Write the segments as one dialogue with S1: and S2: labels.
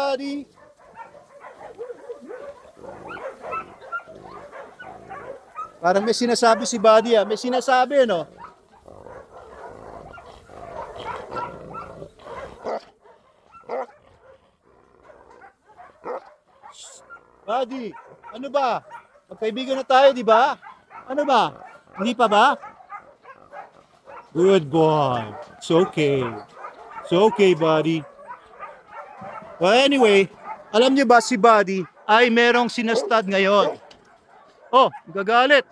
S1: buddy. Parang may sinasabi si buddy ah. May sinasabi, no? Buddy, ano ba? Magkaibigan na tayo, di ba? Ano ba? Hindi pa ba? Good boy. It's okay. It's okay, buddy. Well, anyway, alam niyo ba si Buddy ay merong sinastad ngayon? Oh, gagalit.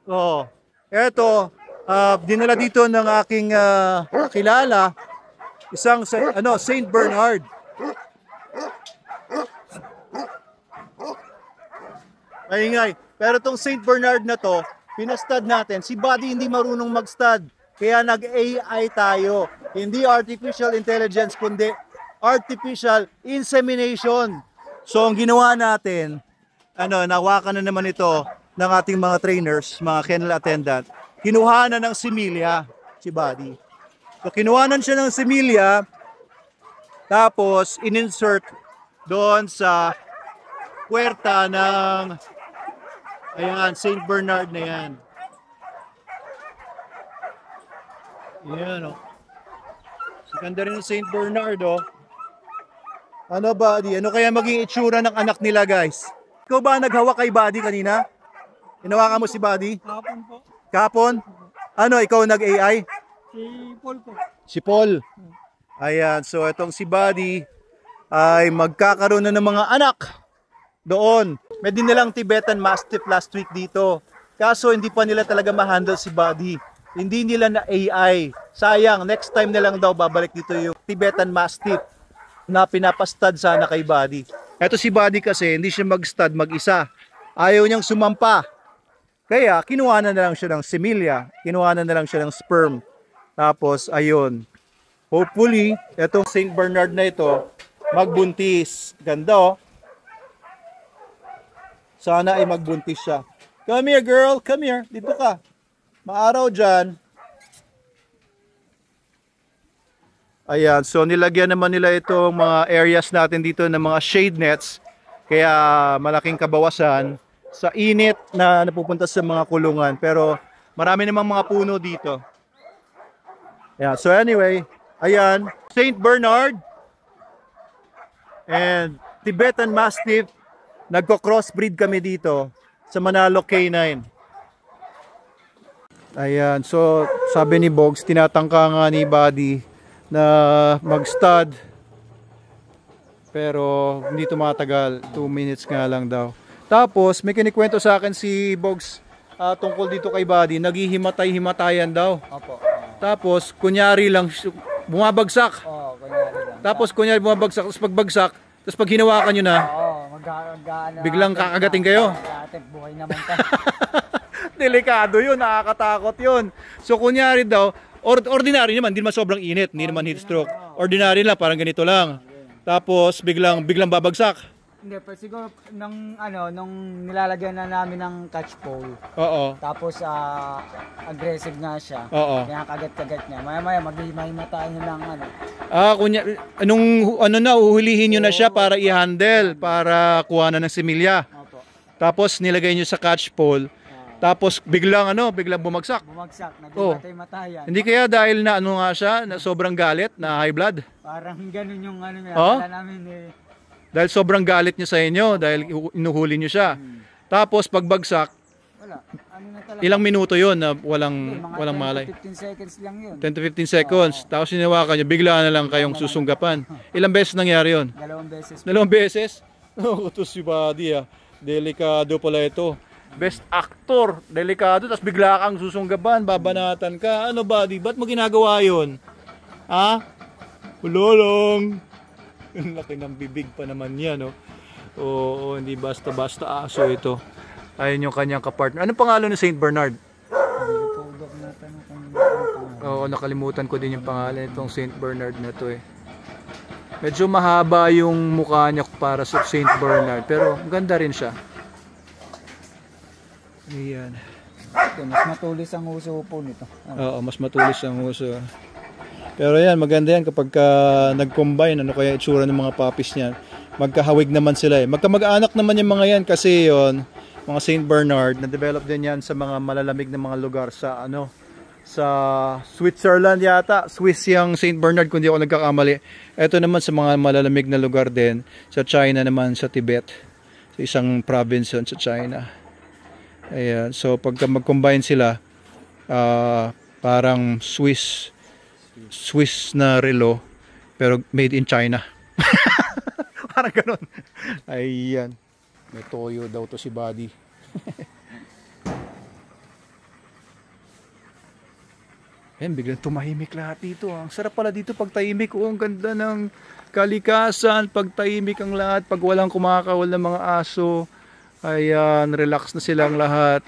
S1: Oh, eto, dinala dito ng aking kilala, isang Saint Bernard. Maingay. Pero tong Saint Bernard na to, pinastad natin. Si Buddy hindi marunong mag-stud. Kaya nag-AI tayo. Hindi artificial intelligence, kundi artificial insemination. So ang ginawa natin, nawakan na naman ito ng ating mga trainers, mga kennel attendant. Kinuha na ng similya si Buddy. So kinuhanan siya ng similya, tapos in-insert doon sa puwerta ng Saint Bernard na yan. Yan, oh. Ganda rin ng Saint Bernard, oh. Ano, Buddy? Ano kaya maging itsura ng anak nila, guys? Ikaw ba naghawak kay Buddy kanina? Hinawakan mo si Buddy?
S2: Kapon po.
S1: Kapon? Ano, ikaw nag-AI?
S2: Si Paul po.
S1: Si Paul. Ayan, so itong si Buddy ay magkakaroon na ng mga anak doon. May din nilang Tibetan Mastiff last week dito. Kaso hindi pa nila talaga ma-handle si Buddy. Hindi nila na AI. Sayang, next time na lang daw babalik dito yung Tibetan Mastiff na pinapastad sana kay Buddy. Eto si Buddy kasi hindi siya mag-stud mag-isa. Ayaw niyang sumampa. Kaya kinuha na lang siya ng similya. Kinuha na lang siya ng sperm. Tapos ayun. Hopefully, etong Saint Bernard na ito magbuntis. Ganda, oh. Sana ay magbuntis siya. Come here, girl. Come here. Dito ka. Maaraw dyan. Ayan. So, nilagyan naman nila itong mga areas natin dito ng mga shade nets. Kaya malaking kabawasan sa init na napupunta sa mga kulungan. Pero marami namang mga puno dito. Ayan. So, anyway. Ayan. Saint Bernard and Tibetan Mastiff. Nagko-crossbreed kami dito sa Manalo K9. Ayan, so sabi ni Bogs, tinatangka nga ni Buddy na mag-stud. Pero hindi tumatagal, 2 minutes nga lang daw. Tapos may kinikwento sa akin si Bogs tungkol dito kay Buddy, naghihimatay-himatayan daw.
S2: Opo.
S1: Tapos kunyari lang bumabagsak.
S2: Oo, kunyari lang.
S1: Tapos kunyari bumabagsak, tapos pagbagsak, tapos pag hinawakan nyo na, biglang kakagating kayo.
S2: Buhay naman tayo.
S1: Delikado yun, nakakatakot yun. So kunyari daw, ordinary naman, hindi naman sobrang init, hindi naman heat stroke. Ordinary lang, parang ganito lang. Tapos biglang babagsak.
S2: Hindi, pero siguro nung nilalagyan na namin ng catch pole.
S1: Oo.
S2: Tapos aggressive nga siya.
S1: Oo.
S2: Kaya kagat-kagat niya. Maya-maya maghihimay-matayin niya lang
S1: uhulihin nyo na siya para i-handle, para kuha na ng similya.
S2: Opo.
S1: Tapos nilagay nyo sa catch pole. Tapos biglang bumagsak.
S2: Bumagsak, naghimatay-matayan.
S1: Hindi kaya dahil na siya, na sobrang galit, na high blood?
S2: Parang ganun yung niya.
S1: Oh?
S2: Wala namin
S1: Dahil sobrang galit niya sa inyo, dahil inuhuli niyo siya. Tapos pagbagsak,
S2: wala. Na talaga?
S1: Ilang minuto yun na walang malay?
S2: 10 to 15 seconds lang yun.
S1: 10 to 15 seconds. Tapos hinawakan niyo, bigla na lang kayong susunggapan. Ilang beses nangyari yun?
S2: 2 beses.
S1: 2 beses? Oh, ito si Buddy ah. Delikado pala ito. Best actor, delikado, tapos bigla kang susunggaban, babanatan ka. Ano Buddy, ba't mo ginagawa yun? Ha? Ulolong. Laki ng bibig pa naman yan, no? Oo, hindi basta-basta aso ito. Ayun yung kanyang kapartner. Anong pangalan ng Saint Bernard? Oo, nakalimutan ko din yung pangalan itong Saint Bernard na to eh. Medyo mahaba yung mukha niya para sa Saint Bernard, pero ganda rin siya. Ayan.
S2: Mas matulis ang uso po nito.
S1: Oo, mas matulis ang uso. Pero yan, maganda yan kapag nag-combine, ano kaya itsura ng mga puppies niyan. Magkahawig naman sila eh. Magkamag-anak naman yung mga yan kasi yon mga Saint Bernard, na-develop din yan sa mga malalamig na mga lugar sa sa Switzerland yata. Swiss yung Saint Bernard kung di ako nagkakamali. Ito naman sa mga malalamig na lugar din. Sa China naman, sa Tibet. Sa isang province yun sa China. Ayan. So pagka mag-combine sila, parang Swiss na relo pero made in China. Parang ganun. Ayan. May toyo daw to si Buddy. Ayan, biglang tumahimik lahat dito. Ang sarap pala dito pag tahimik. Oh, ang ganda ng kalikasan. Pag tahimik ang lahat. Pag walang kumakawal ng mga aso. Ayan, relax na silang lahat.